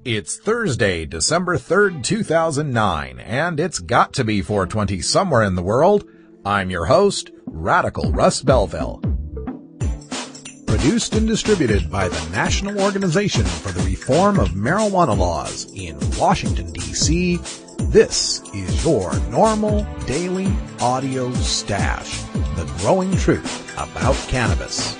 It's Thursday, December 3rd, 2009, and it's got to be 4:20 somewhere in the world. I'm your host, Radical Russ Belville. Produced and distributed by the National Organization for the Reform of Marijuana Laws in Washington, D.C., this is your NORML Daily Audio Stash, the growing truth about cannabis.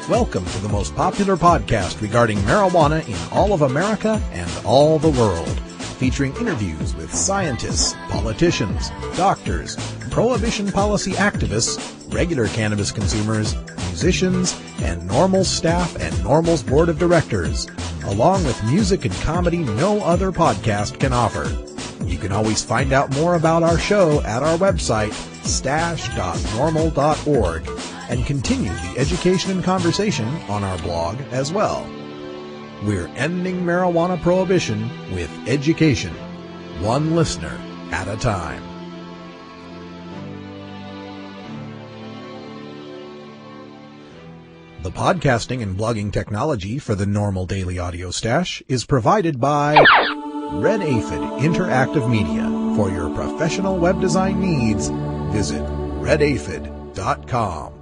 Welcome to the most popular podcast regarding marijuana in all of America and all the world, featuring interviews with scientists, politicians, doctors, prohibition policy activists, regular cannabis consumers, musicians, and NORML staff and NORML's board of directors, along with music and comedy no other podcast can offer. You can always find out more about our show at our website, stash.norml.org, and continue the education and conversation on our blog as well. We're ending marijuana prohibition with education, one listener at a time. The podcasting and blogging technology for the NORML Daily Audio Stash is provided by Red Aphid Interactive Media. For your professional web design needs, visit redaphid.com.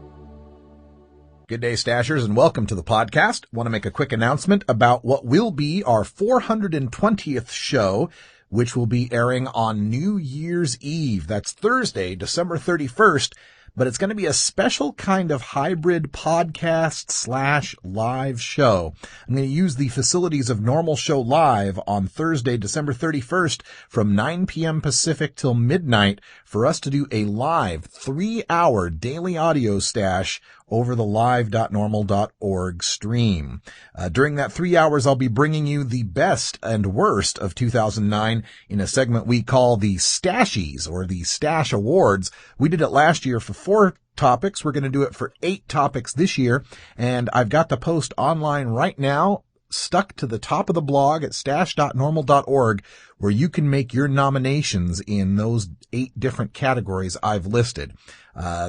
Good day, Stashers, and welcome to the podcast. I want to make a quick announcement about what will be our 420th show, which will be airing on New Year's Eve. That's Thursday, December 31st, but it's going to be a special kind of hybrid podcast/live show. I'm going to use the facilities of NORML Show Live on Thursday, December 31st from 9 p.m. Pacific till midnight for us to do a live 3-hour daily audio stash over the live.norml.org stream. During that 3 hours, I'll be bringing you the best and worst of 2009 in a segment we call the Stashies, or the Stash Awards. We did it last year for 4 topics. We're going to do it for 8 topics this year, and I've got the post online right now, stuck to the top of the blog at stash.norml.org, where you can make your nominations in those 8 different categories I've listed.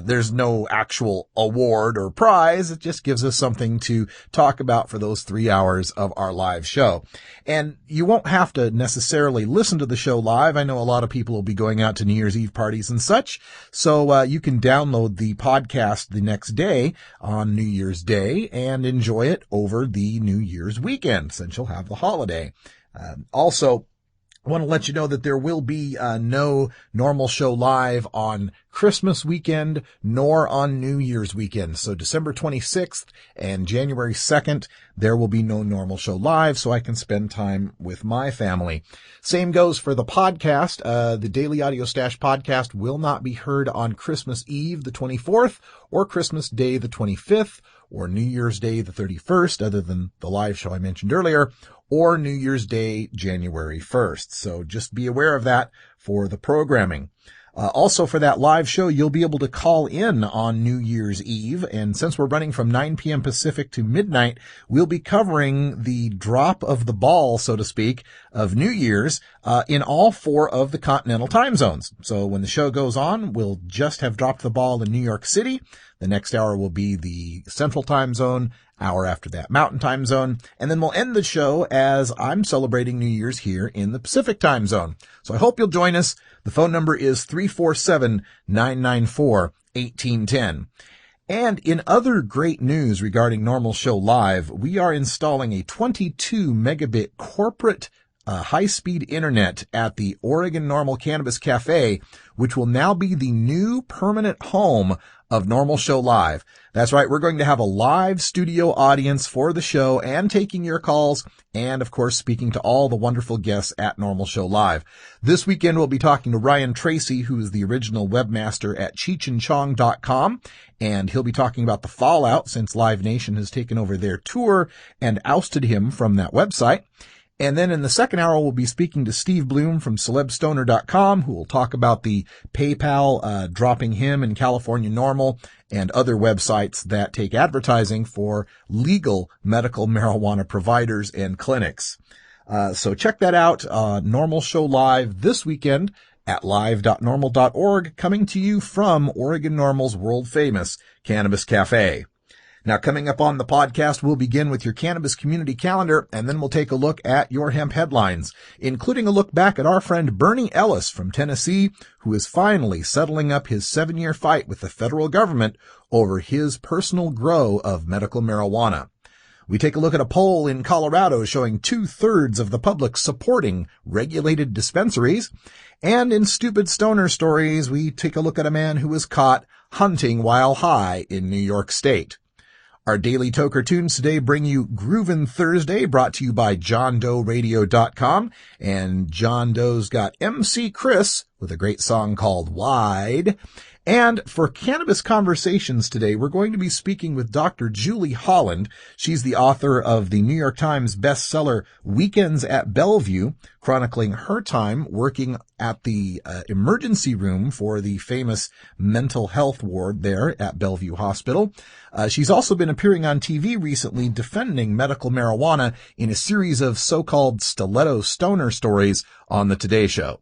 There's no actual award or prize. It just gives us something to talk about for those 3 hours of our live show. And you won't have to necessarily listen to the show live. I know a lot of people will be going out to New Year's Eve parties and such. So, you can download the podcast the next day on New Year's Day and enjoy it over the New Year's weekend, since you'll have the holiday. Also, I want to let you know that there will be no NORML Show Live on Christmas weekend nor on New Year's weekend. So December 26th and January 2nd, there will be no NORML Show Live, so I can spend time with my family. Same goes for the podcast. The Daily Audio Stash podcast will not be heard on Christmas Eve, the 24th, or Christmas Day, the 25th, or New Year's Day, the 31st, other than the live show I mentioned earlier, or New Year's Day, January 1st. So just be aware of that for the programming. Also for that live show, you'll be able to call in on New Year's Eve. And since we're running from 9 p.m. Pacific to midnight, we'll be covering the drop of the ball, so to speak, of New Year's, in all 4 of the continental time zones. So when the show goes on, we'll just have dropped the ball in New York City. The next hour will be the Central Time Zone, hour after that Mountain Time Zone, and then we'll end the show as I'm celebrating New Year's here in the Pacific Time Zone. So I hope you'll join us. The phone number is 347-994-1810. And in other great news regarding NORML Show Live, we are installing a 22 megabit corporate high-speed internet at the Oregon NORML Cannabis Cafe, which will now be the new permanent home of NORML Show Live. That's right, we're going to have a live studio audience for the show and taking your calls and, of course, speaking to all the wonderful guests at NORML Show Live. This weekend, we'll be talking to Ryan Tracy, who is the original webmaster at cheechandchong.com, and he'll be talking about the fallout since Live Nation has taken over their tour and ousted him from that website. And then in the second hour, we'll be speaking to Steve Bloom from celebstoner.com, who will talk about the PayPal dropping him in California NORML and other websites that take advertising for legal medical marijuana providers and clinics. So check that out. NORML Show Live this weekend at live.normal.org, coming to you from Oregon NORML's world-famous Cannabis Cafe. Now, coming up on the podcast, we'll begin with your Cannabis Community Calendar, and then we'll take a look at your hemp headlines, including a look back at our friend Bernie Ellis from Tennessee, who is finally settling up his 7-year fight with the federal government over his personal grow of medical marijuana. We take a look at a poll in Colorado showing 2/3 of the public supporting regulated dispensaries. And in Stupid Stoner Stories, we take a look at a man who was caught hunting while high in New York State. Our daily tow cartoons today bring you Groovin' Thursday, brought to you by JohnDoeRadio.com. And John Doe's got MC Chris with a great song called Wide. And for Cannabis Conversations today, we're going to be speaking with Dr. Julie Holland. She's the author of the New York Times bestseller Weekends at Bellevue, chronicling her time working at the emergency room for the famous mental health ward there at Bellevue Hospital. She's also been appearing on TV recently defending medical marijuana in a series of so-called stiletto stoner stories on the Today Show.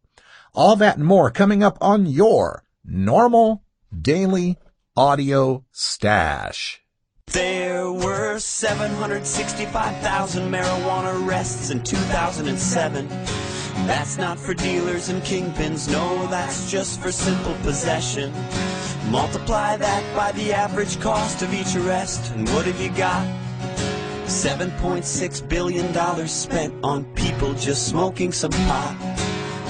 All that and more coming up on your NORML Daily Audio Stash. There were 765,000 marijuana arrests in 2007. That's not for dealers and kingpins, no, that's just for simple possession. Multiply that by the average cost of each arrest, and what have you got? $7.6 billion spent on people just smoking some pot.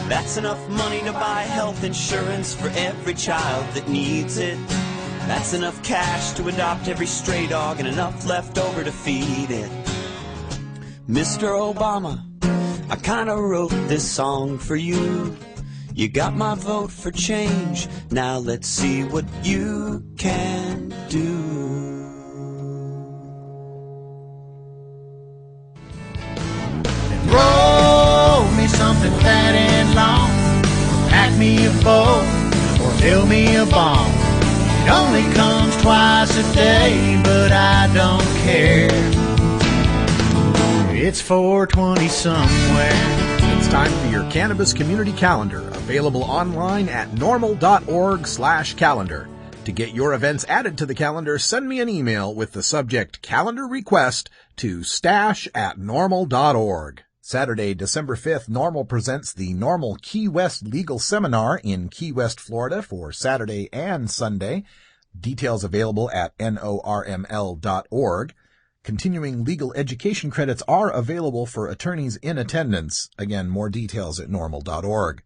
That's enough money to buy health insurance for every child that needs it. That's enough cash to adopt every stray dog and enough left over to feed it. Mr. Obama, I kinda wrote this song for you. You got my vote for change. Now let's see what you can do. Roll me something fat and long, pack me a bowl, or fill me a bomb. It only comes twice a day, but I don't care. It's 4:20 somewhere. It's time for your Cannabis Community Calendar, available online at normal.org/calendar. To get your events added to the calendar, send me an email with the subject Calendar Request to stash@normal.org. Saturday, December 5th, NORML presents the NORML Key West Legal Seminar in Key West, Florida for Saturday and Sunday. Details available at NORML.org. Continuing legal education credits are available for attorneys in attendance. Again, more details at normal.org.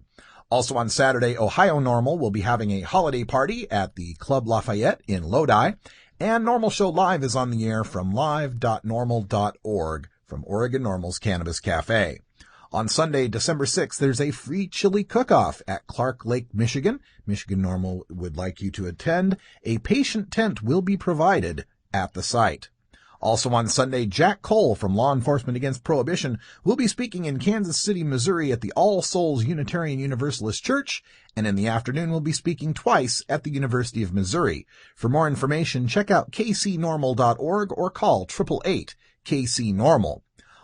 Also on Saturday, Ohio NORML will be having a holiday party at the Club Lafayette in Lodi. And NORML Show Live is on the air from live.normal.org. from Oregon NORML's Cannabis Cafe. On Sunday, December 6th, there's a free chili cook-off at Clark Lake, Michigan. Michigan NORML would like you to attend. A patient tent will be provided at the site. Also on Sunday, Jack Cole from Law Enforcement Against Prohibition will be speaking in Kansas City, Missouri at the All Souls Unitarian Universalist Church, and in the afternoon will be speaking twice at the University of Missouri. For more information, check out kcnormal.org or call 888-KC-NORML.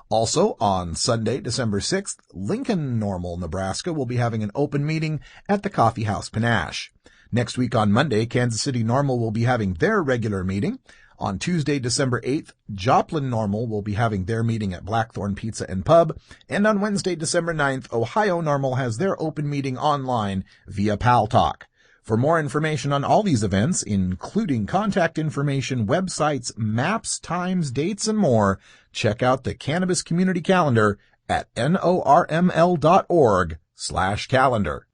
Also, on Sunday, December 6th, Lincoln NORML, Nebraska will be having an open meeting at the Coffee House Panache. Next week on Monday, Kansas City NORML will be having their regular meeting. On Tuesday, December 8th, Joplin NORML will be having their meeting at Blackthorn Pizza and Pub. And on Wednesday, December 9th, Ohio NORML has their open meeting online via PalTalk. For more information on all these events, including contact information, websites, maps, times, dates, and more, check out the Cannabis Community Calendar at norml.org/calendar.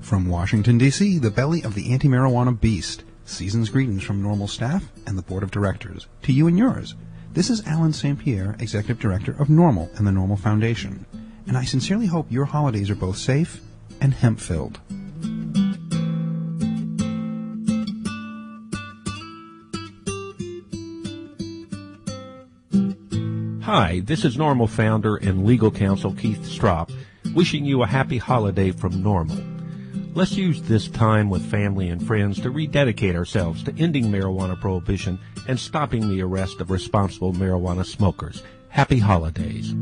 From Washington, D.C., the belly of the anti-marijuana beast. Season's greetings from NORML staff and the board of directors. To you and yours. This is Alan St. Pierre, Executive Director of NORML and the NORML Foundation, and I sincerely hope your holidays are both safe and hemp-filled. Hi, this is NORML founder and legal counsel Keith Stropp, wishing you a happy holiday from NORML. Let's use this time with family and friends to rededicate ourselves to ending marijuana prohibition and stopping the arrest of responsible marijuana smokers. Happy holidays.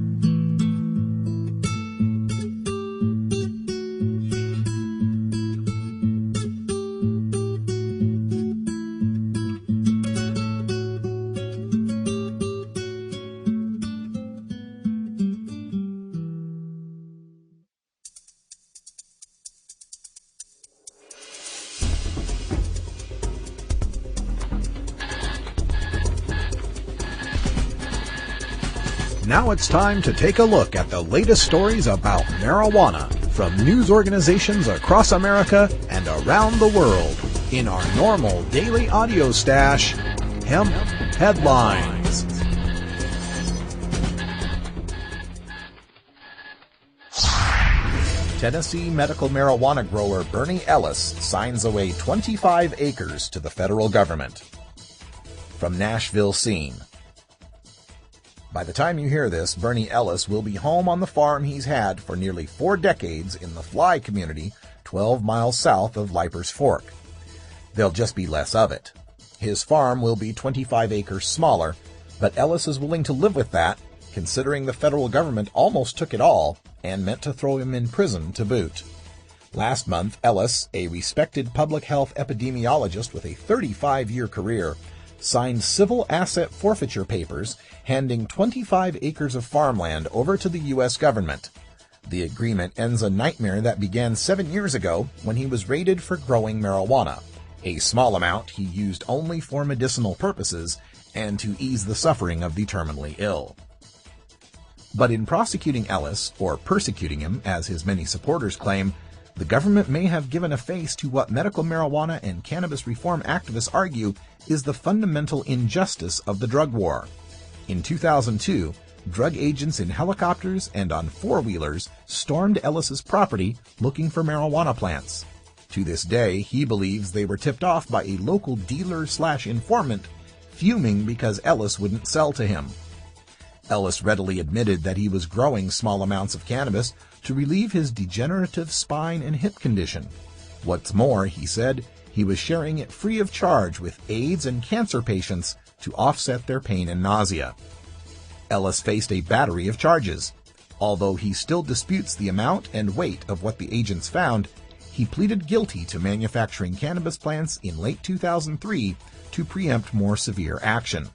Now it's time to take a look at the latest stories about marijuana from news organizations across America and around the world in our NORML daily audio stash, Hemp Headlines. Tennessee medical marijuana grower Bernie Ellis signs away 25 acres to the federal government. From Nashville Scene. By the time you hear this, Bernie Ellis will be home on the farm he's had for nearly 4 decades in the Fly community 12 miles south of Leiper's Fork. There'll just be less of it. His farm will be 25 acres smaller, but Ellis is willing to live with that, considering the federal government almost took it all and meant to throw him in prison to boot. Last month, Ellis, a respected public health epidemiologist with a 35-year career, signed civil asset forfeiture papers handing 25 acres of farmland over to the U.S. government. The agreement ends a nightmare that began 7 years ago when he was raided for growing marijuana, a small amount he used only for medicinal purposes and to ease the suffering of the terminally ill. But in prosecuting Ellis, or persecuting him as his many supporters claim, the government may have given a face to what medical marijuana and cannabis reform activists argue is the fundamental injustice of the drug war. In 2002, drug agents in helicopters and on four-wheelers stormed Ellis's property looking for marijuana plants. To this day, he believes they were tipped off by a local dealer/informant, fuming because Ellis wouldn't sell to him. Ellis readily admitted that he was growing small amounts of cannabis to relieve his degenerative spine and hip condition. What's more, he said, he was sharing it free of charge with AIDS and cancer patients to offset their pain and nausea. Ellis faced a battery of charges. Although he still disputes the amount and weight of what the agents found, he pleaded guilty to manufacturing cannabis plants in late 2003 to preempt more severe action.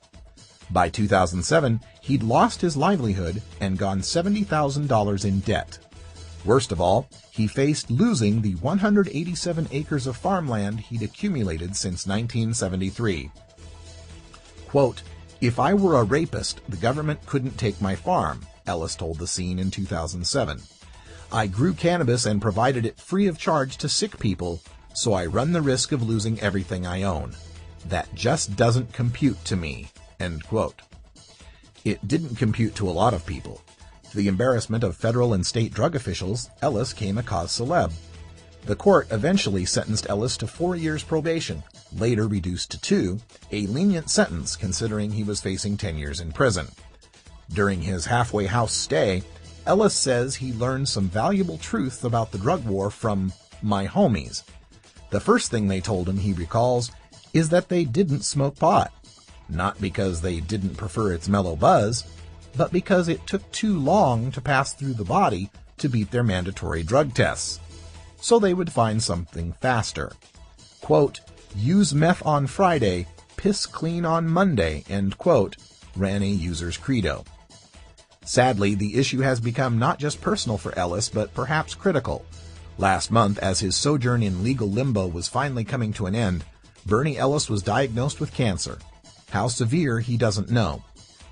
By 2007, he'd lost his livelihood and gone $70,000 in debt. Worst of all, he faced losing the 187 acres of farmland he'd accumulated since 1973. Quote, "If I were a rapist, the government couldn't take my farm," Ellis told The Scene in 2007. "I grew cannabis and provided it free of charge to sick people, so I run the risk of losing everything I own. That just doesn't compute to me." End quote. It didn't compute to a lot of people. To the embarrassment of federal and state drug officials, Ellis came a cause célèbre. The court eventually sentenced Ellis to 4 years probation, later reduced to 2, a lenient sentence considering he was facing 10 years in prison. During his halfway house stay, Ellis says he learned some valuable truth about the drug war from "my homies." The first thing they told him, he recalls, is that they didn't smoke pot. Not because they didn't prefer its mellow buzz, but because it took too long to pass through the body to beat their mandatory drug tests. So they would find something faster. Quote, "Use meth on Friday, piss clean on Monday," end quote, ran a user's credo. Sadly, the issue has become not just personal for Ellis, but perhaps critical. Last month, as his sojourn in legal limbo was finally coming to an end, Bernie Ellis was diagnosed with cancer. How severe, he doesn't know,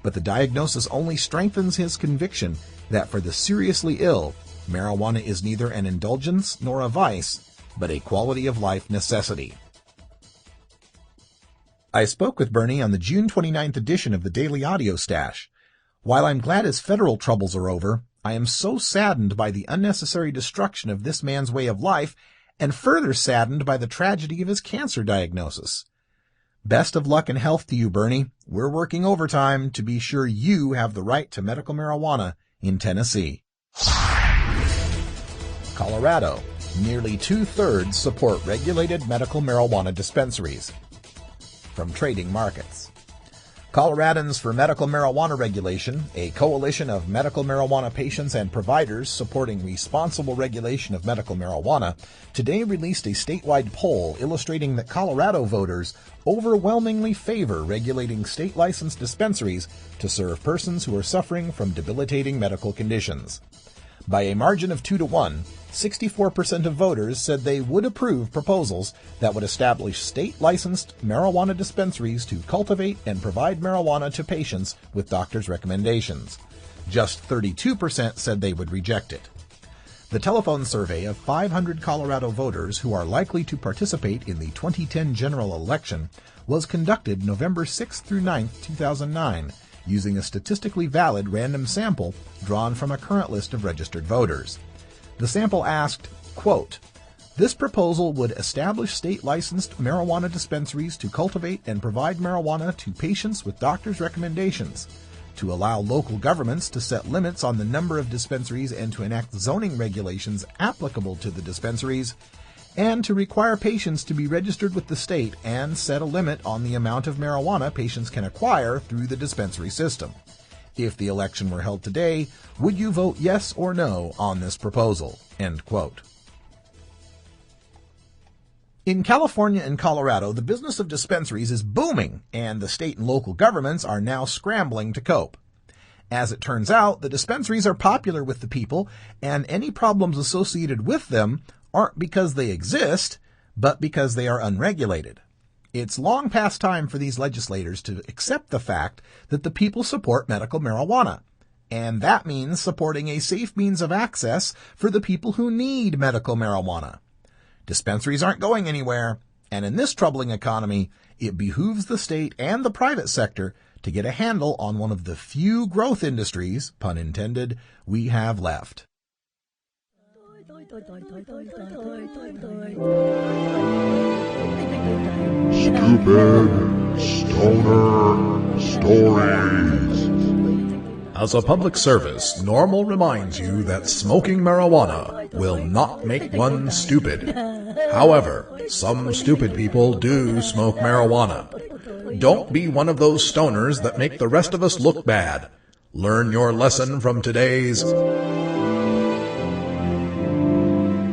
but the diagnosis only strengthens his conviction that for the seriously ill, marijuana is neither an indulgence nor a vice, but a quality-of-life necessity. I spoke with Bernie on the June 29th edition of the Daily Audio Stash. While I'm glad his federal troubles are over, I am so saddened by the unnecessary destruction of this man's way of life, and further saddened by the tragedy of his cancer diagnosis. Best of luck and health to you, Bernie. We're working overtime to be sure you have the right to medical marijuana in Tennessee. Colorado. Nearly 2/3 support regulated medical marijuana dispensaries. From Trading Markets. Coloradans for Medical Marijuana Regulation, a coalition of medical marijuana patients and providers supporting responsible regulation of medical marijuana, today released a statewide poll illustrating that Colorado voters overwhelmingly favor regulating state-licensed dispensaries to serve persons who are suffering from debilitating medical conditions. By a margin of 2-1, 64% of voters said they would approve proposals that would establish state-licensed marijuana dispensaries to cultivate and provide marijuana to patients with doctors' recommendations. Just 32% said they would reject it. The telephone survey of 500 Colorado voters who are likely to participate in the 2010 general election was conducted November 6 through 9, 2009, using a statistically valid random sample drawn from a current list of registered voters. The sample asked, quote, "This proposal would establish state-licensed marijuana dispensaries to cultivate and provide marijuana to patients with doctors' recommendations, to allow local governments to set limits on the number of dispensaries and to enact zoning regulations applicable to the dispensaries, and to require patients to be registered with the state and set a limit on the amount of marijuana patients can acquire through the dispensary system. If the election were held today, would you vote yes or no on this proposal?" End quote. In California and Colorado, the business of dispensaries is booming, and the state and local governments are now scrambling to cope. As it turns out, the dispensaries are popular with the people, and any problems associated with them aren't because they exist, but because they are unregulated. It's long past time for these legislators to accept the fact that the people support medical marijuana, and that means supporting a safe means of access for the people who need medical marijuana. Dispensaries aren't going anywhere, and in this troubling economy, it behooves the state and the private sector to get a handle on one of the few growth industries, pun intended, we have left. Stupid Stoner Stories. As a public service, NORML reminds you that smoking marijuana will not make one stupid. However, some stupid people do smoke marijuana. Don't be one of those stoners that make the rest of us look bad. Learn your lesson from today's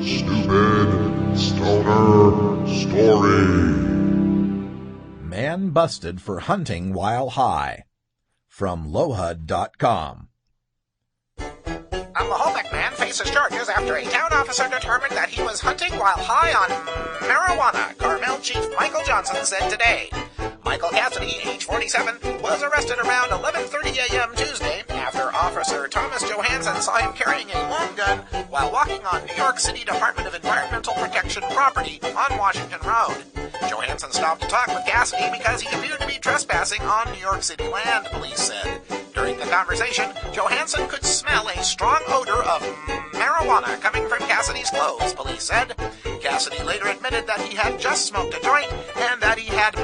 Stupid Stoner Story. Man busted for hunting while high. From LowHUD.com. A Mahomet man faces charges after a town officer determined that he was hunting while high on marijuana, Carmel Chief Michael Johnson said today. Michael Cassidy, age 47, was arrested around 11:30 a.m. Tuesday after Officer Thomas Johansson saw him carrying a long gun while walking on New York City Department of Environmental Protection property on Washington Road. Johansson stopped to talk with Cassidy because he appeared to be trespassing on New York City land, police said. During the conversation, Johansson could smell a strong odor of marijuana coming from Cassidy's clothes, police said. Cassidy later admitted that he had just smoked a joint and that he had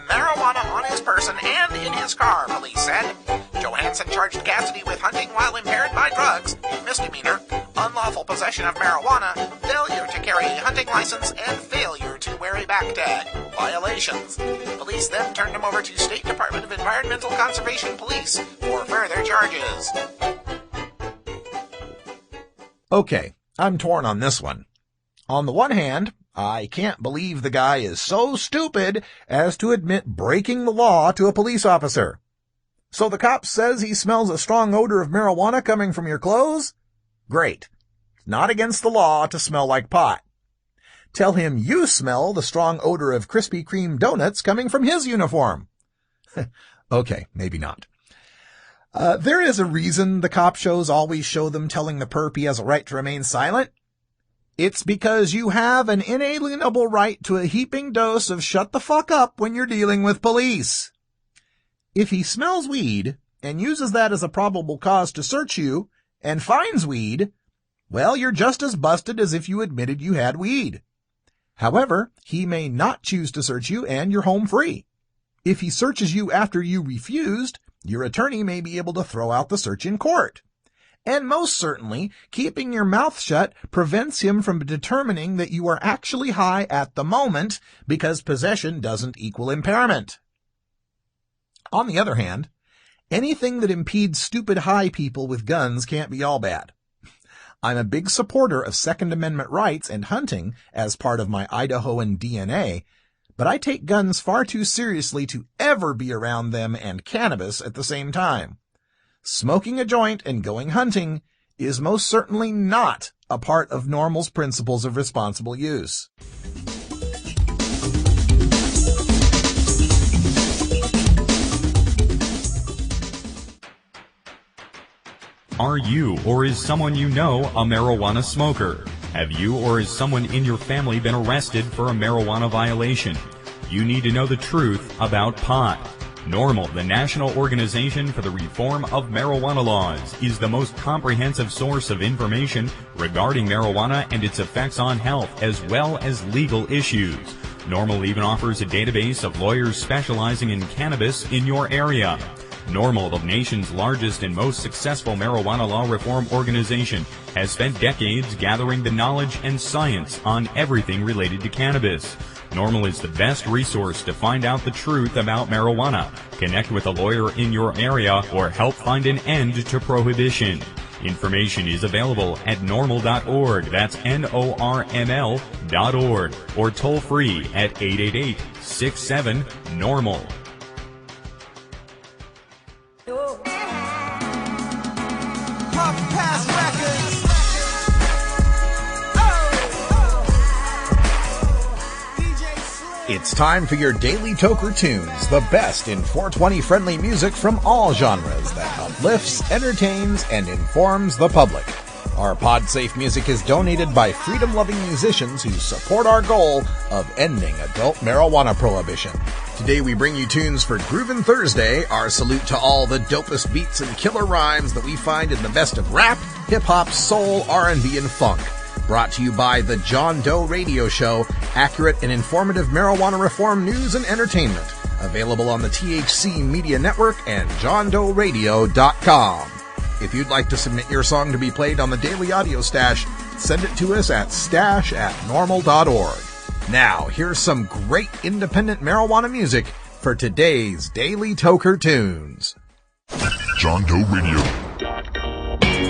marijuana on his person and in his car, police said. Johansson charged Cassidy with hunting while impaired by drugs, a misdemeanor, unlawful possession of marijuana, failure to carry a hunting license, and failure to wear a back tag. Violations. Police then turned him over to State Department of Environmental Conservation Police for further charges. Okay, I'm torn on this one. On the one hand, I can't believe the guy is so stupid as to admit breaking the law to a police officer. So the cop says he smells a strong odor of marijuana coming from your clothes? Great. Not against the law to smell like pot. Tell him you smell the strong odor of Krispy Kreme donuts coming from his uniform. Okay, maybe not. There is a reason the cop shows always show them telling the perp he has a right to remain silent. It's because you have an inalienable right to a heaping dose of shut the fuck up when you're dealing with police. If he smells weed and uses that as a probable cause to search you and finds weed, well, you're just as busted as if you admitted you had weed. However, he may not choose to search you and you're home free. If he searches you after you refused, your attorney may be able to throw out the search in court. And most certainly, keeping your mouth shut prevents him from determining that you are actually high at the moment, because possession doesn't equal impairment. On the other hand, anything that impedes stupid high people with guns can't be all bad. I'm a big supporter of Second Amendment rights and hunting as part of my Idahoan DNA, but I take guns far too seriously to ever be around them and cannabis at the same time. Smoking a joint and going hunting is most certainly not a part of NORML's principles of responsible use. Are you or is someone you know a marijuana smoker? Have you or is someone in your family been arrested for a marijuana violation? You need to know the truth about pot. NORML, the National Organization for the Reform of Marijuana Laws, is the most comprehensive source of information regarding marijuana and its effects on health, as well as legal issues. NORML even offers a database of lawyers specializing in cannabis in your area. NORML, the nation's largest and most successful marijuana law reform organization, has spent decades gathering the knowledge and science on everything related to cannabis. NORML is the best resource to find out the truth about marijuana, connect with a lawyer in your area, or help find an end to prohibition. Information is available at NORML.org, that's NORML.org, or toll free at 888-67-NORML. It's time for your Daily Toker Tunes, the best in 420-friendly music from all genres that uplifts, entertains, and informs the public. Our pod-safe music is donated by freedom-loving musicians who support our goal of ending adult marijuana prohibition. Today we bring you tunes for Groovin' Thursday, our salute to all the dopest beats and killer rhymes that we find in the best of rap, hip-hop, soul, R&B, and funk. Brought to you by the John Doe Radio Show, accurate and informative marijuana reform news and entertainment. Available on the THC Media Network and JohnDoeRadio.com. If you'd like to submit your song to be played on the Daily Audio Stash, send it to us at stash@norml.org. Now, here's some great independent marijuana music for today's Daily Toker Tunes. John Doe Radio.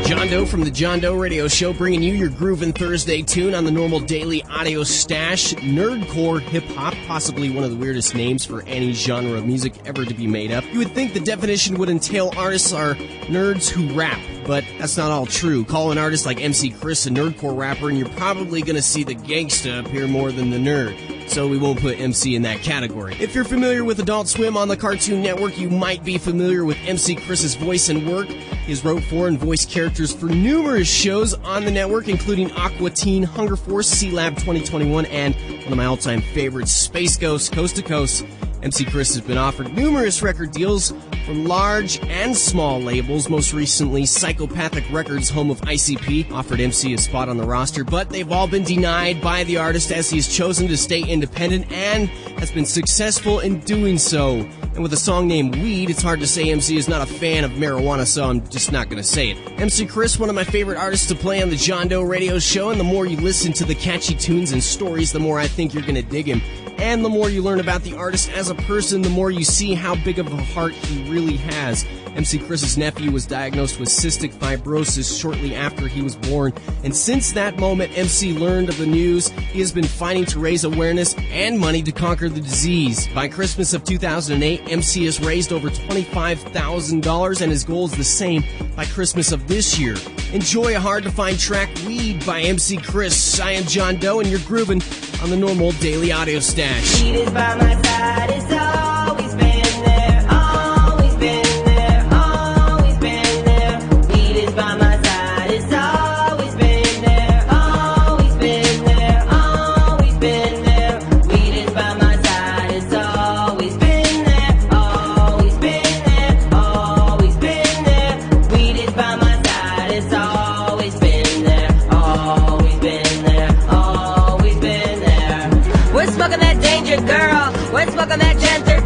John Doe from the John Doe Radio Show, bringing you your Groovin' Thursday tune on the NORML Daily Audio Stash. Nerdcore hip-hop, possibly one of the weirdest names for any genre of music ever to be made up. You would think the definition would entail artists are nerds who rap, but that's not all true. Call an artist like MC Chris a nerdcore rapper, and you're probably going to see the gangsta appear more than the nerd. So we won't put MC in that category. If you're familiar with Adult Swim on the Cartoon Network, you might be familiar with MC Chris's voice and work. He has wrote for and voiced characters for numerous shows on the network, including Aqua Teen, Hunger Force, C-Lab 2021, and one of my all-time favorites, Space Ghost, Coast to Coast. MC Chris has been offered numerous record deals from large and small labels. Most recently, Psychopathic Records, home of ICP, offered MC a spot on the roster, but they've all been denied by the artist as he has chosen to stay independent and has been successful in doing so. And with a song named Weed, it's hard to say MC is not a fan of marijuana, so I'm just not going to say it. MC Chris, one of my favorite artists to play on the John Doe Radio Show, and the more you listen to the catchy tunes and stories, the more I think you're going to dig him. And the more you learn about the artist as a person, the more you see how big of a heart he really has. MC Chris's nephew was diagnosed with cystic fibrosis shortly after he was born, and since that moment MC learned of the news, he has been fighting to raise awareness and money to conquer the disease. By Christmas of 2008, MC has raised over $25,000, and his goal is the same by Christmas of this year. Enjoy a hard-to-find track, Weed, by MC Chris. I am John Doe, and you're grooving on the NORML Daily Audio Stash. Weed is by my side, it's always been there, always been there, always been there. Weed is by my side, it's always been there, always been there, always been there. Weed is by my side, it's always been there, always been there, always been there. Weed is by my side, it's always been there, always been there, always been there. We're smoking that danger, girl. We're smoking that gender.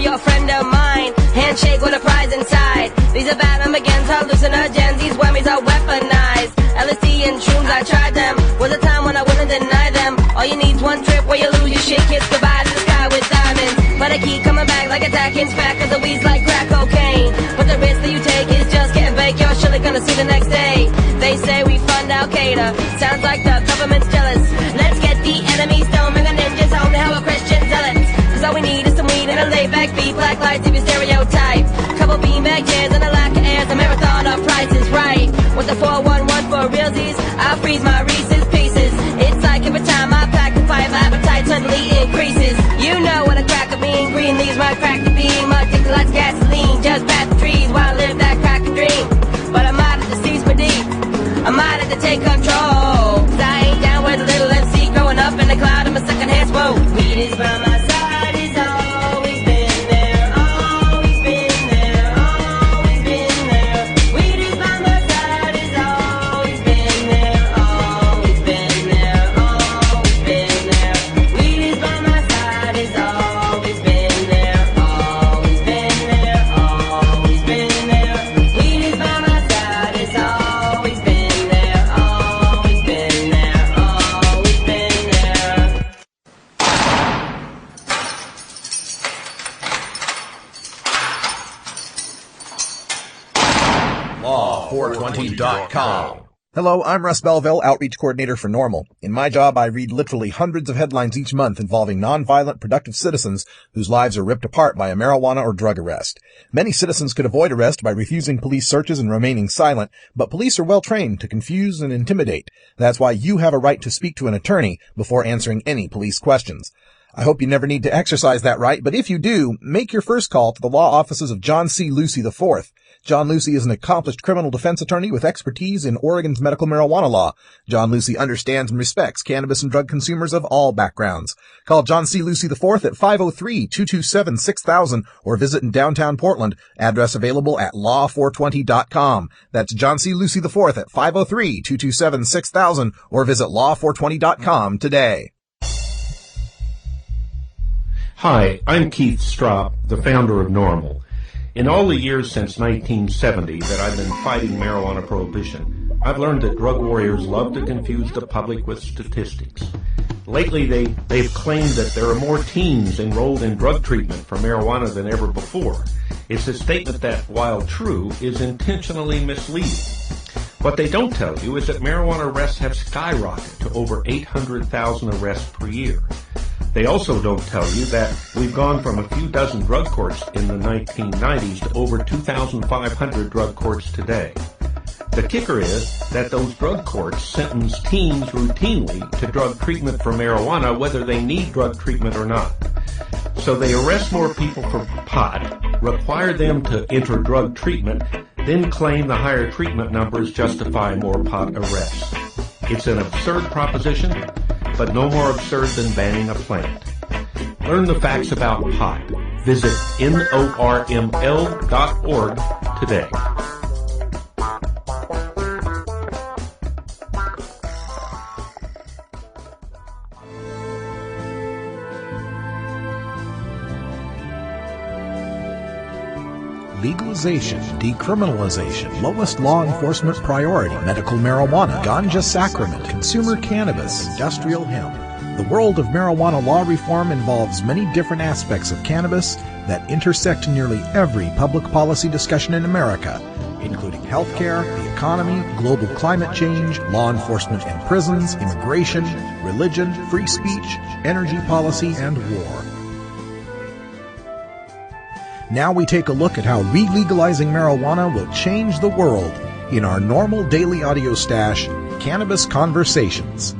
you're a friend of mine. Handshake with a prize inside. These are Batman begins, hallucinogens, these whammies are weaponized. LSD and shrooms, I tried them. Was a time when I wouldn't deny them. All you need's one trip where you lose your shit, kiss goodbye to the sky with diamonds. But I keep coming back like attacking smack, cause the weed's like crack cocaine. But the risk that you take is just getting baked, you're surely gonna see the next day. They say we fund Al-Qaeda, sounds like the government's jealous. Let's get the enemy stone, bring the ninjas home to help Christian zealots. Cause all we need is some weed and a laid back beat, black lights if you stereotype. Couple beanbag chairs and a lack of airs, a marathon of Price is Right. With the 411 for realsies, I'll freeze my Reese's Pieces. It's like every time I pack a pipe, my appetite suddenly increases. You know what a crack of being green leaves my crack to being my dick like gasoline. Just past the trees while I live that crack of dream. But I might have to seize my deep, I might have to take control. Cause I ain't down with a little MC growing up in the cloud of my secondhand smoke. Weed is by my side, it's always been there, always been there, always been there. Weed is by my side, it's always been there, always been there, always been there. Weed is by my side, it's always been there, always been there, always been there. Weed is by my side, it's always been there, always been there, always been there. Law420.com. Hello, I'm Russ Belville, Outreach Coordinator for NORML. In my job, I read literally hundreds of headlines each month involving nonviolent, productive citizens whose lives are ripped apart by a marijuana or drug arrest. Many citizens could avoid arrest by refusing police searches and remaining silent, but police are well trained to confuse and intimidate. That's why you have a right to speak to an attorney before answering any police questions. I hope you never need to exercise that right, but if you do, make your first call to the law offices of John C. Lucy IV. John Lucy is an accomplished criminal defense attorney with expertise in Oregon's medical marijuana law. John Lucy understands and respects cannabis and drug consumers of all backgrounds. Call John C. Lucy IV at 503-227-6000 or visit in downtown Portland. Address available at law420.com. That's John C. Lucy IV at 503-227-6000 or visit law420.com today. Hi, I'm Keith Stropp, the founder of NORML. In all the years since 1970 that I've been fighting marijuana prohibition, I've learned that drug warriors love to confuse the public with statistics. Lately, they've claimed that there are more teens enrolled in drug treatment for marijuana than ever before. It's a statement that, while true, is intentionally misleading. What they don't tell you is that marijuana arrests have skyrocketed to over 800,000 arrests per year. They also don't tell you that we've gone from a few dozen drug courts in the 1990s to over 2,500 drug courts today. The kicker is that those drug courts sentence teens routinely to drug treatment for marijuana whether they need drug treatment or not. So they arrest more people for pot, require them to enter drug treatment, then claim the higher treatment numbers justify more pot arrests. It's an absurd proposition, but no more absurd than banning a plant. Learn the facts about pot. Visit norml.org today. Legalization, decriminalization, lowest law enforcement priority, medical marijuana, ganja sacrament, consumer cannabis, industrial hemp. The world of marijuana law reform involves many different aspects of cannabis that intersect nearly every public policy discussion in America, including healthcare, the economy, global climate change, law enforcement and prisons, immigration, religion, free speech, energy policy, and war. Now we take a look at how re-legalizing marijuana will change the world in our NORML daily audio stash, Cannabis Conversations.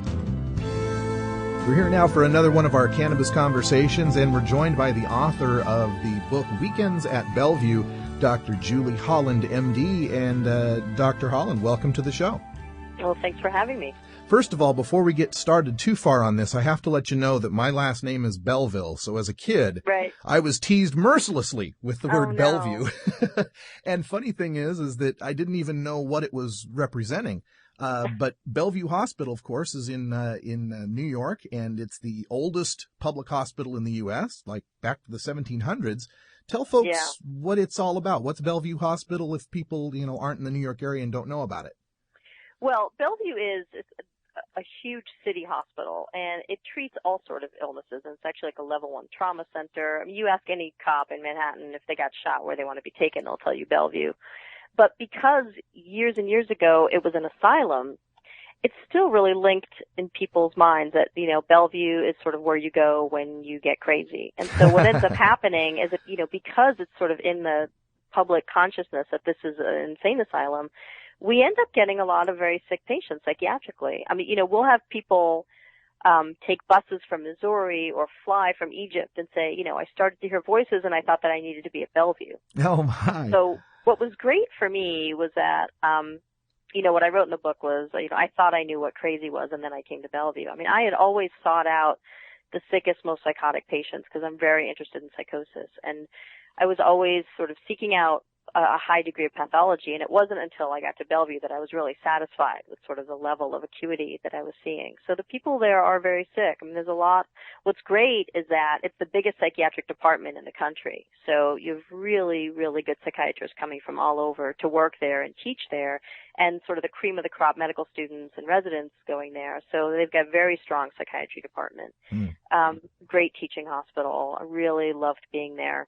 We're here now for another one of our Cannabis Conversations, and we're joined by the author of the book Weekends at Bellevue, Dr. Julie Holland, MD. And Dr. Holland, welcome to the show. Well, thanks for having me. First of all, before we get started too far on this, I have to let you know that my last name is Belleville. So as a kid, I was teased mercilessly with the word Bellevue. And funny thing is that I didn't even know what it was representing But Bellevue Hospital, of course, is in New York, and it's the oldest public hospital in the U.S., like back to the 1700s. Tell folks what it's all about. What's Bellevue Hospital if people, aren't in the New York area and don't know about it? Well, Bellevue is a huge city hospital, and it treats all sort of illnesses, and it's actually like a level 1 trauma center. I mean, you ask any cop in Manhattan if they got shot where they want to be taken, they'll tell you Bellevue. But because years and years ago it was an asylum, it's still really linked in people's minds that, Bellevue is sort of where you go when you get crazy. And so what ends up happening is that, because it's sort of in the public consciousness that this is an insane asylum, we end up getting a lot of very sick patients psychiatrically. I mean, we'll have people take buses from Missouri or fly from Egypt and say, I started to hear voices and I thought that I needed to be at Bellevue. Oh, my. So what was great for me was that, what I wrote in the book was, I thought I knew what crazy was, and then I came to Bellevue. I mean, I had always sought out the sickest, most psychotic patients because I'm very interested in psychosis. And I was always sort of seeking out a high degree of pathology, and it wasn't until I got to Bellevue that I was really satisfied with sort of the level of acuity that I was seeing. So the people there are very sick. I mean, there's a lot. What's great is that it's the biggest psychiatric department in the country. So you have really, really good psychiatrists coming from all over to work there and teach there, and sort of the cream of the crop medical students and residents going there. So they've got a very strong psychiatry department. Great teaching hospital. I really loved being there.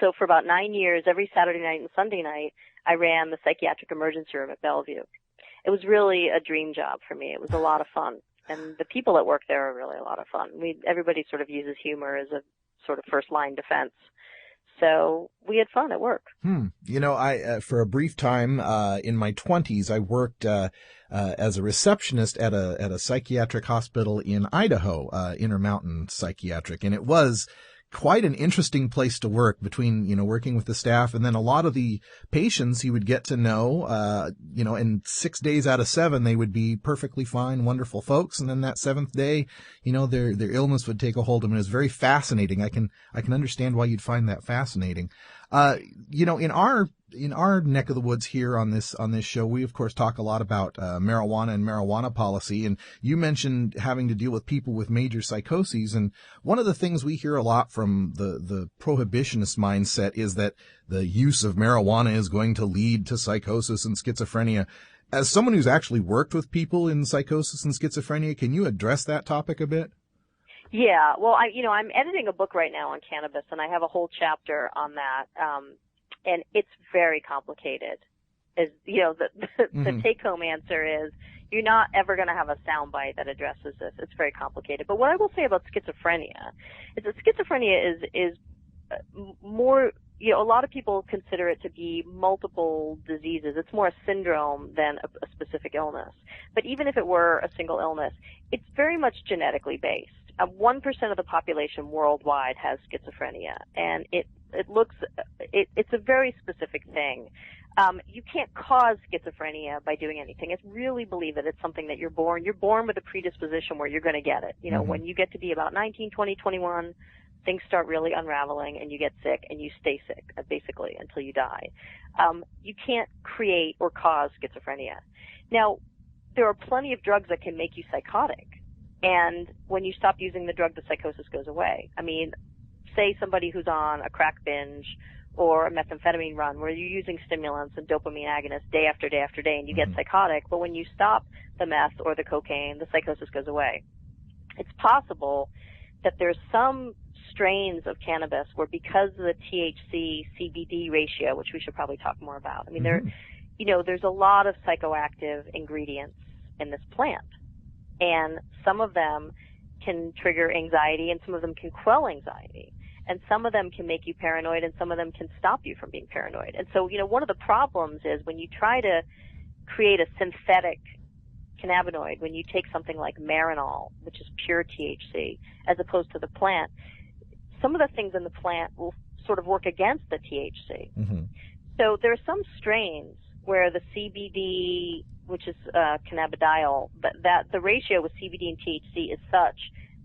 So for about 9 years, every Saturday night and Sunday night, I ran the psychiatric emergency room at Bellevue. It was really a dream job for me. It was a lot of fun. And the people that work there are really a lot of fun. Everybody sort of uses humor as a sort of first-line defense. So we had fun at work. I for a brief time in my 20s, I worked as a receptionist at a psychiatric hospital in Idaho, Intermountain Psychiatric, and it was quite an interesting place to work between, working with the staff and then a lot of the patients you would get to know, and 6 days out of 7, they would be perfectly fine, wonderful folks. And then that 7th day, their illness would take a hold of them. It was very fascinating. I can understand why you'd find that fascinating. In our neck of the woods here on this show, we of course talk a lot about marijuana and marijuana policy. And you mentioned having to deal with people with major psychoses. And one of the things we hear a lot from the prohibitionist mindset is that the use of marijuana is going to lead to psychosis and schizophrenia. As someone who's actually worked with people in psychosis and schizophrenia, can you address that topic a bit? Yeah, well, I'm editing a book right now on cannabis, and I have a whole chapter on that. And it's very complicated. The take-home answer is you're not ever going to have a soundbite that addresses this. It's very complicated. But what I will say about schizophrenia is that schizophrenia is more, a lot of people consider it to be multiple diseases. It's more a syndrome than a specific illness. But even if it were a single illness, it's very much genetically based. 1% of the population worldwide has schizophrenia, and it's a very specific thing. You can't cause schizophrenia by doing anything. It's really believe that it's something that you're born with a predisposition where you're going to get it. When you get to be about 19, 20, 21, things start really unraveling and you get sick and you stay sick, basically, until you die. You can't create or cause schizophrenia. Now, there are plenty of drugs that can make you psychotic. And when you stop using the drug, the psychosis goes away. I mean, say somebody who's on a crack binge or a methamphetamine run where you're using stimulants and dopamine agonists day after day after day and you get psychotic, but when you stop the meth or the cocaine, the psychosis goes away. It's possible that there's some strains of cannabis where because of the THC-CBD ratio, which we should probably talk more about, I mean, there's a lot of psychoactive ingredients in this plant. And some of them can trigger anxiety and some of them can quell anxiety. And some of them can make you paranoid and some of them can stop you from being paranoid. And so, one of the problems is when you try to create a synthetic cannabinoid, when you take something like Marinol, which is pure THC, as opposed to the plant, some of the things in the plant will sort of work against the THC. So there are some strains where the CBD, which is cannabidiol, but that the ratio with CBD and THC is such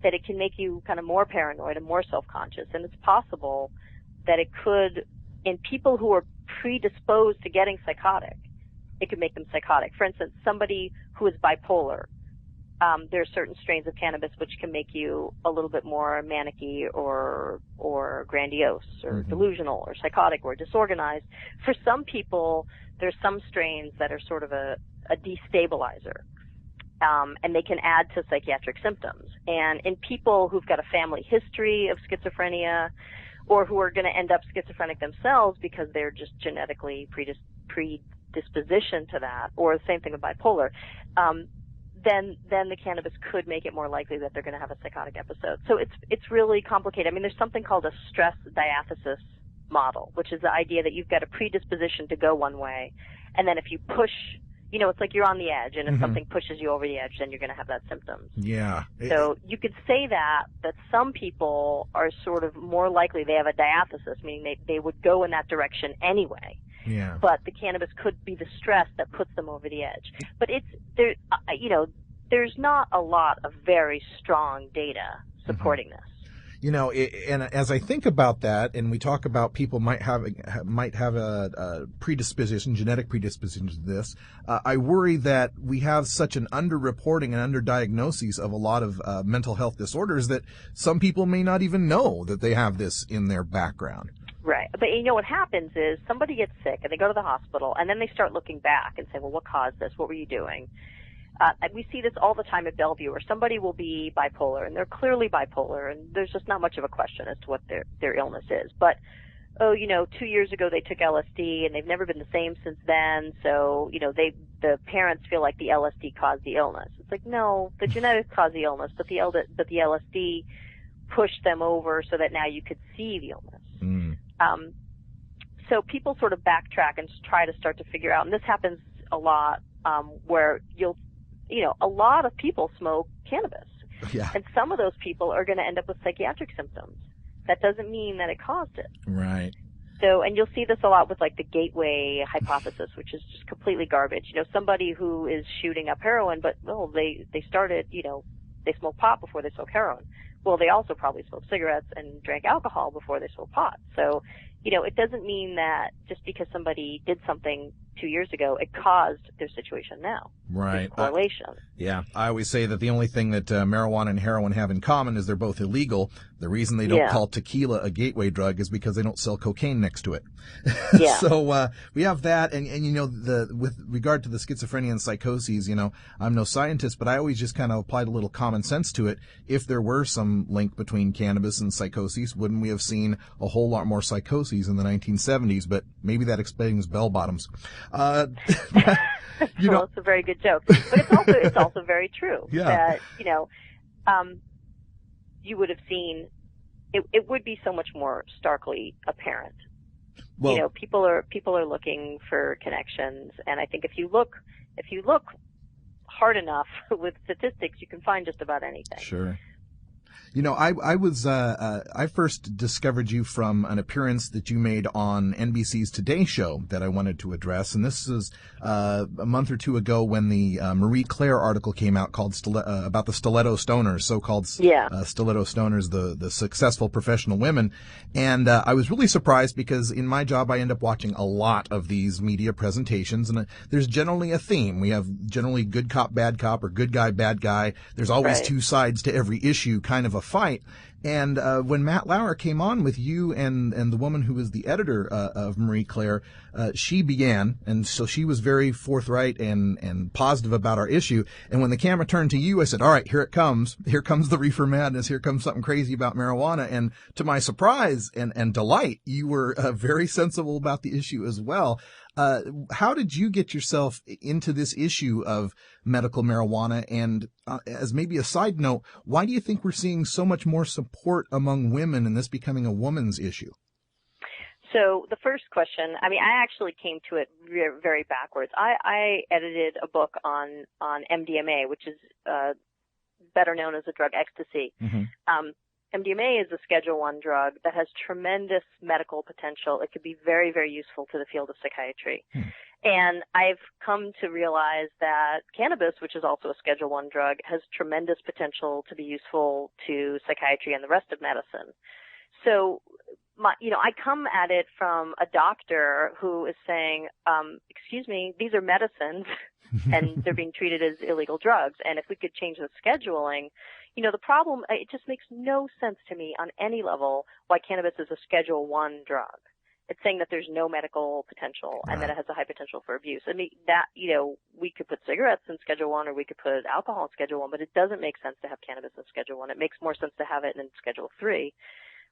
that it can make you kind of more paranoid and more self-conscious. And it's possible that it could, in people who are predisposed to getting psychotic, it could make them psychotic. For instance, somebody who is bipolar, there are certain strains of cannabis which can make you a little bit more manic-y or grandiose or delusional or psychotic or disorganized. For some people, there's some strains that are sort of a destabilizer, and they can add to psychiatric symptoms. And in people who've got a family history of schizophrenia or who are going to end up schizophrenic themselves because they're just genetically predispositioned to that, or the same thing with bipolar, then the cannabis could make it more likely that they're going to have a psychotic episode. So it's really complicated. I mean, there's something called a stress diathesis model, which is the idea that you've got a predisposition to go one way, and then if you push, it's like you're on the edge, and if something pushes you over the edge, then you're going to have that symptoms. Yeah. So you could say that some people are sort of more likely, they have a diathesis, meaning they would go in that direction anyway. Yeah. But the cannabis could be the stress that puts them over the edge. But there's not a lot of very strong data supporting this. And as I think about that, and we talk about people might have a predisposition, genetic predisposition to this, I worry that we have such an underreporting and underdiagnosis of a lot of mental health disorders that some people may not even know that they have this in their background. Right. But what happens is somebody gets sick and they go to the hospital and then they start looking back and say, well, what caused this? What were you doing? We see this all the time at Bellevue, where somebody will be bipolar, and they're clearly bipolar, and there's just not much of a question as to what their illness is. But, 2 years ago they took LSD, and they've never been the same since then, so, the parents feel like the LSD caused the illness. It's like, no, the genetics caused the illness, but the LSD pushed them over so that now you could see the illness. So people sort of backtrack and try to start to figure out, and this happens a lot, where a lot of people smoke cannabis. Yeah. And some of those people are going to end up with psychiatric symptoms. That doesn't mean that it caused it. Right. So, and you'll see this a lot with like the gateway hypothesis, which is just completely garbage. Somebody who is shooting up heroin, but they started, they smoked pot before they smoked heroin. Well, they also probably smoked cigarettes and drank alcohol before they smoked pot. So, it doesn't mean that just because somebody did something 2 years ago, it caused their situation now. Right. There's correlation. Yeah. I always say that the only thing that marijuana and heroin have in common is they're both illegal. The reason they don't call tequila a gateway drug is because they don't sell cocaine next to it. Yeah. So we have that, and with regard to the schizophrenia and psychoses, I'm no scientist, but I always just kind of applied a little common sense to it. If there were some link between cannabis and psychoses, wouldn't we have seen a whole lot more psychoses in the 1970s? But maybe that explains bell bottoms. Well, it's a very good joke, but it's also very true. Yeah. That you would have seen it would be so much more starkly apparent. Well, people are looking for connections, and I think if you look hard enough with statistics, you can find just about anything. Sure. I first discovered you from an appearance that you made on NBC's Today Show that I wanted to address. And this is a month or two ago when the Marie Claire article came out called about the stiletto stoners, so-called stiletto stoners, the successful professional women. And I was really surprised because in my job I end up watching a lot of these media presentations, and there's generally a theme. We have generally good cop, bad cop, or good guy, bad guy. There's always two sides to every issue, kind of a fight. And when Matt Lauer came on with you and the woman who was the editor of Marie Claire, she began, and so she was very forthright and positive about our issue. And when the camera turned to you, I said, all right, here it comes. Here comes the reefer madness. Here comes something crazy about marijuana. And to my surprise and delight, you were very sensible about the issue as well. How did you get yourself into this issue of medical marijuana? And as maybe a side note, why do you think we're seeing so much more support among women and this becoming a woman's issue? So the first question, I actually came to it very backwards. I edited a book on MDMA, which is better known as the drug ecstasy. Mm-hmm. MDMA is a Schedule I drug that has tremendous medical potential. It could be very, very useful to the field of psychiatry. And I've come to realize that cannabis, which is also a Schedule I drug, has tremendous potential to be useful to psychiatry and the rest of medicine. So I come at it from a doctor who is saying, excuse me, these are medicines and they're being treated as illegal drugs. And if we could change the scheduling, the problem, it just makes no sense to me on any level why cannabis is a Schedule 1 drug. It's saying that there's no medical potential and that it has a high potential for abuse. I mean, that, we could put cigarettes in Schedule 1 or we could put alcohol in Schedule 1, but it doesn't make sense to have cannabis in Schedule 1. It makes more sense to have it in Schedule 3.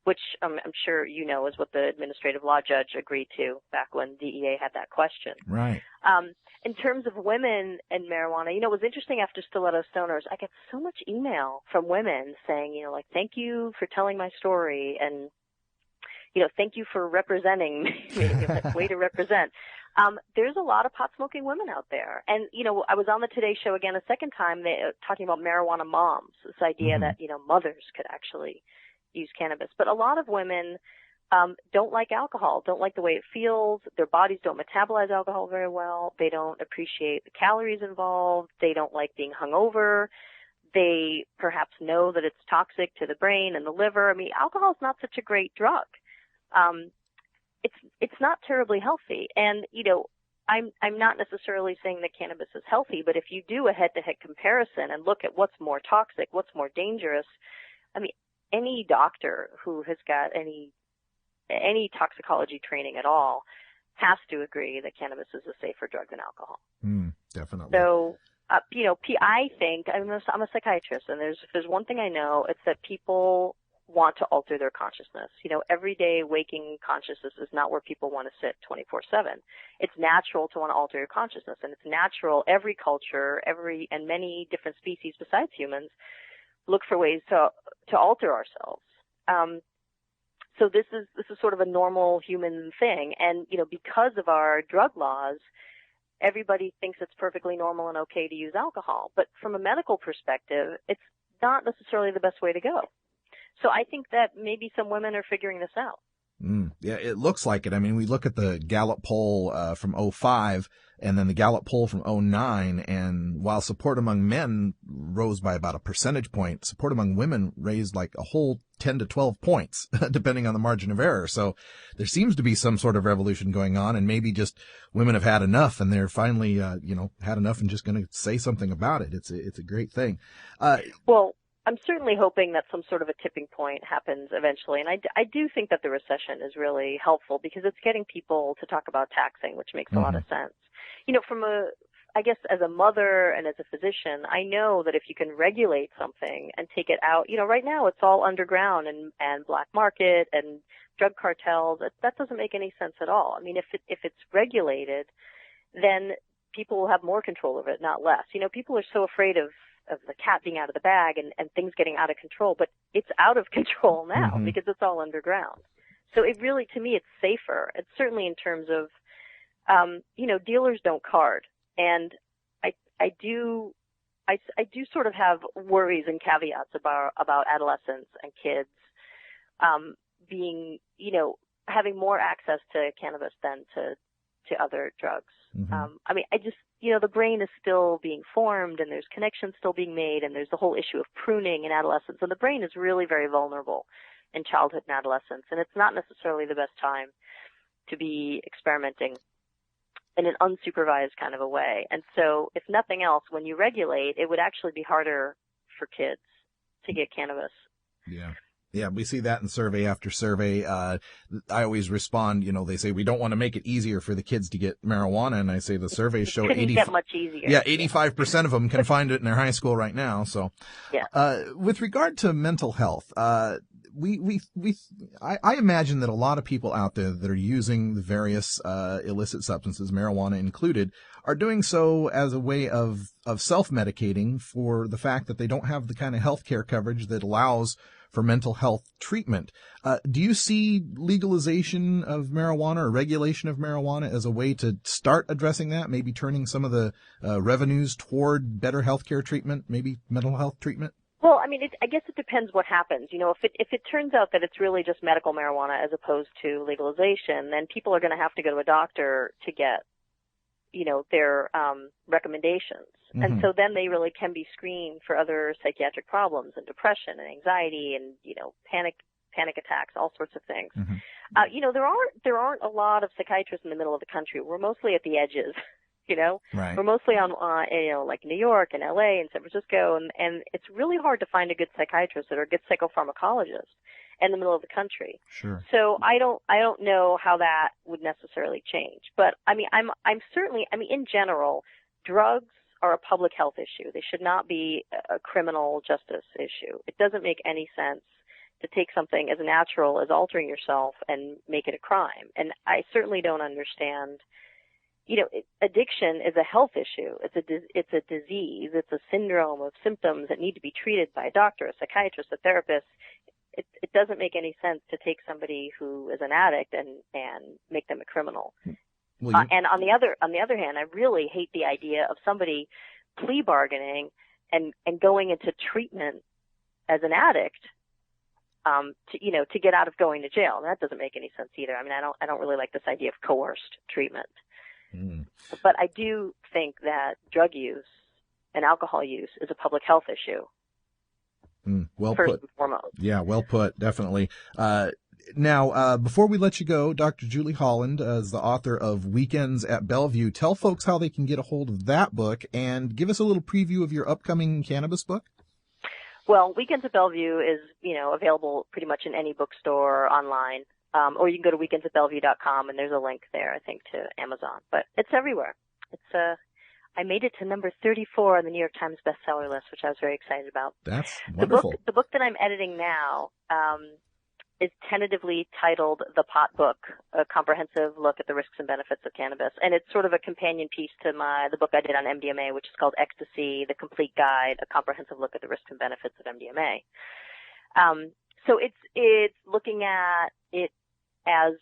Which I'm sure is what the administrative law judge agreed to back when DEA had that question. Right. In terms of women and marijuana, it was interesting after Stiletto Stoners, I get so much email from women saying, thank you for telling my story and, thank you for representing me, way to represent. There's a lot of pot-smoking women out there. And, I was on the Today Show again a second time talking about marijuana moms, this idea that, mothers could actually use cannabis. But a lot of women don't like alcohol, don't like the way it feels. Their bodies don't metabolize alcohol very well. They don't appreciate the calories involved. They don't like being hungover. They perhaps know that it's toxic to the brain and the liver. I mean, alcohol is not such a great drug. It's not terribly healthy. And, I'm not necessarily saying that cannabis is healthy, but if you do a head-to-head comparison and look at what's more toxic, what's more dangerous, I mean, any doctor who has got any toxicology training at all has to agree that cannabis is a safer drug than alcohol. Definitely. So, I think I'm a psychiatrist, and if there's one thing I know, it's that people want to alter their consciousness. Everyday waking consciousness is not where people want to sit 24/7. It's natural to want to alter your consciousness, and it's natural. Every culture, and many different species besides humans look for ways to alter ourselves. So this is sort of a normal human thing. And, because of our drug laws, everybody thinks it's perfectly normal and okay to use alcohol. But from a medical perspective, it's not necessarily the best way to go. So I think that maybe some women are figuring this out. Yeah, it looks like it. I mean, we look at the Gallup poll from 2005 and then the Gallup poll from 2009, and while support among men rose by about a percentage point, support among women raised like a whole 10 to 12 points, depending on the margin of error. So there seems to be some sort of revolution going on, and maybe just women have had enough, and they're finally, had enough and just going to say something about it. It's a great thing. Well, I'm certainly hoping that some sort of a tipping point happens eventually. And I do think that the recession is really helpful because it's getting people to talk about taxing, which makes a lot of sense. I guess as a mother and as a physician, I know that if you can regulate something and take it out, right now it's all underground and black market and drug cartels. That doesn't make any sense at all. I mean, if it's regulated, then people will have more control of it, not less. People are so afraid of the cat being out of the bag and things getting out of control, but it's out of control now because it's all underground. So it really, to me, it's safer. It's certainly in terms of, dealers don't card. And I do sort of have worries and caveats about adolescents and kids, being, having more access to cannabis than to other drugs. The brain is still being formed and there's connections still being made and there's the whole issue of pruning in adolescence. And the brain is really very vulnerable in childhood and adolescence. And it's not necessarily the best time to be experimenting in an unsupervised kind of a way. And so if nothing else, when you regulate, it would actually be harder for kids to get cannabis. Yeah, we see that in survey after survey. I always respond, they say we don't want to make it easier for the kids to get marijuana. And I say the surveys show get much easier. Yeah, 85% of them can find it in their high school right now. So, with regard to mental health, I imagine that a lot of people out there that are using the various illicit substances, marijuana included, are doing so as a way of self-medicating for the fact that they don't have the kind of health care coverage that allows for mental health treatment. Do you see legalization of marijuana or regulation of marijuana as a way to start addressing that, maybe turning some of the revenues toward better health care treatment, maybe mental health treatment? Well, I guess it depends what happens. If it turns out that it's really just medical marijuana as opposed to legalization, then people are going to have to go to a doctor to get, their recommendations. And so then they really can be screened for other psychiatric problems and depression and anxiety and, panic attacks, all sorts of things. Mm-hmm. There aren't a lot of psychiatrists in the middle of the country. We're mostly at the edges. Right. We're mostly on, like New York and LA and San Francisco, and it's really hard to find a good psychiatrist or a good psychopharmacologist in the middle of the country. Sure. So I don't know how that would necessarily change. But I'm certainly, in general, drugs are a public health issue. They should not be a criminal justice issue. It doesn't make any sense to take something as natural as altering yourself and make it a crime. And I certainly don't understand. Addiction is a health issue. It's a disease. It's a syndrome of symptoms that need to be treated by a doctor, a psychiatrist, a therapist. It doesn't make any sense to take somebody who is an addict and make them a criminal. Well, and on the other hand, I really hate the idea of somebody plea bargaining and going into treatment as an addict, to get out of going to jail. And that doesn't make any sense either. I don't really like this idea of coerced treatment. But I do think that drug use and alcohol use is a public health issue. Well first put. and foremost. Yeah, well put, definitely. Now, before we let you go, Dr. Julie Holland is the author of Weekends at Bellevue. Tell folks how they can get a hold of that book and give us a little preview of your upcoming cannabis book. Well, Weekends at Bellevue is, available pretty much in any bookstore online. Or you can go to weekendsatbellevue.com and there's a link there, I think, to Amazon. But it's everywhere. I made it to number 34 on the New York Times bestseller list, which I was very excited about. That's wonderful. The book that I'm editing now is tentatively titled The Pot Book, a comprehensive look at the risks and benefits of cannabis. And it's sort of a companion piece to the book I did on MDMA, which is called Ecstasy, The Complete Guide, a comprehensive look at the risks and benefits of MDMA. So it's looking at it as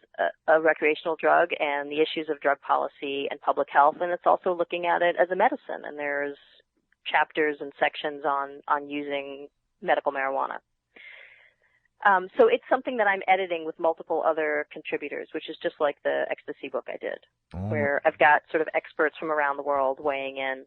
a recreational drug and the issues of drug policy and public health, and it's also looking at it as a medicine, and there's chapters and sections on using medical marijuana. So it's something that I'm editing with multiple other contributors, which is just like the Ecstasy book I did, where I've got sort of experts from around the world weighing in.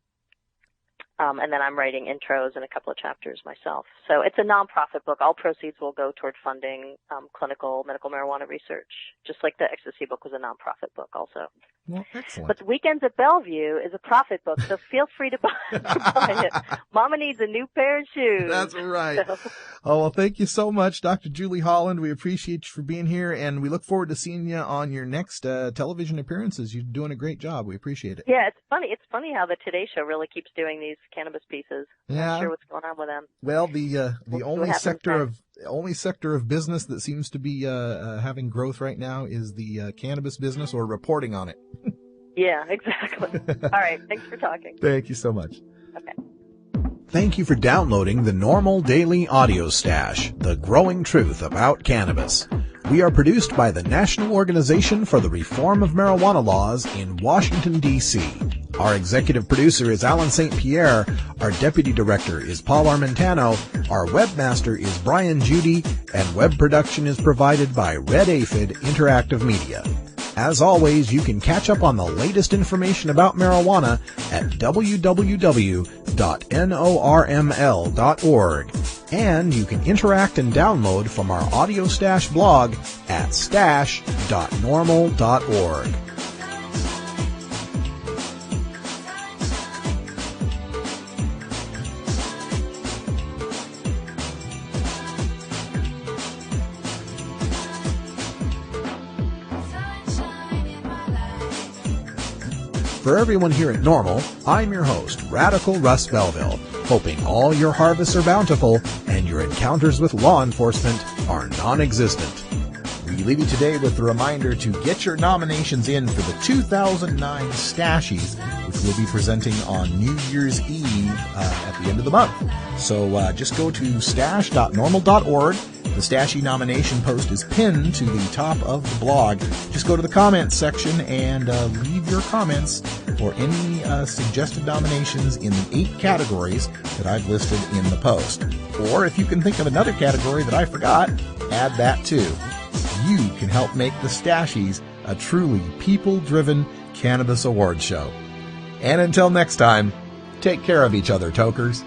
And then I'm writing intros and a couple of chapters myself. So it's a nonprofit book. All proceeds will go toward funding clinical medical marijuana research, just like the Ecstasy book was a nonprofit book also. Well, excellent. But Weekends at Bellevue is a profit book, so feel free to buy it. Mama needs a new pair of shoes. That's right. So. Oh, well, thank you so much, Dr. Julie Holland. We appreciate you for being here, and we look forward to seeing you on your next television appearances. You're doing a great job. We appreciate it. Yeah, it's funny. It's funny how the Today Show really keeps doing these cannabis pieces. I'm Yeah. not sure what's going on with them. Well, the only happens sector of business that seems to be having growth right now is the cannabis business, or reporting on it. Yeah, exactly. All right. Thanks for talking. Thank you so much. Okay. Thank you for downloading the NORML Daily Audio Stash, the growing truth about cannabis. We are produced by the National Organization for the Reform of Marijuana Laws in Washington, D.C. Our executive producer is Alan St. Pierre. Our deputy director is Paul Armentano. Our webmaster is Brian Judy. And web production is provided by Red Aphid Interactive Media. As always, you can catch up on the latest information about marijuana at www.norml.org. And you can interact and download from our Audio Stash blog at stash.norml.org. For everyone here at NORML, I'm your host, Radical Russ Belville, hoping all your harvests are bountiful and your encounters with law enforcement are non-existent. We leave you today with a reminder to get your nominations in for the 2009 Stashies, which we'll be presenting on New Year's Eve at the end of the month. So just go to stash.norml.org. The Stashie nomination post is pinned to the top of the blog. Just go to the comments section and leave your comments for any suggested nominations in the 8 categories that I've listed in the post. Or if you can think of another category that I forgot, add that too. You can help make the Stashies a truly people-driven cannabis award show. And until next time, take care of each other, tokers.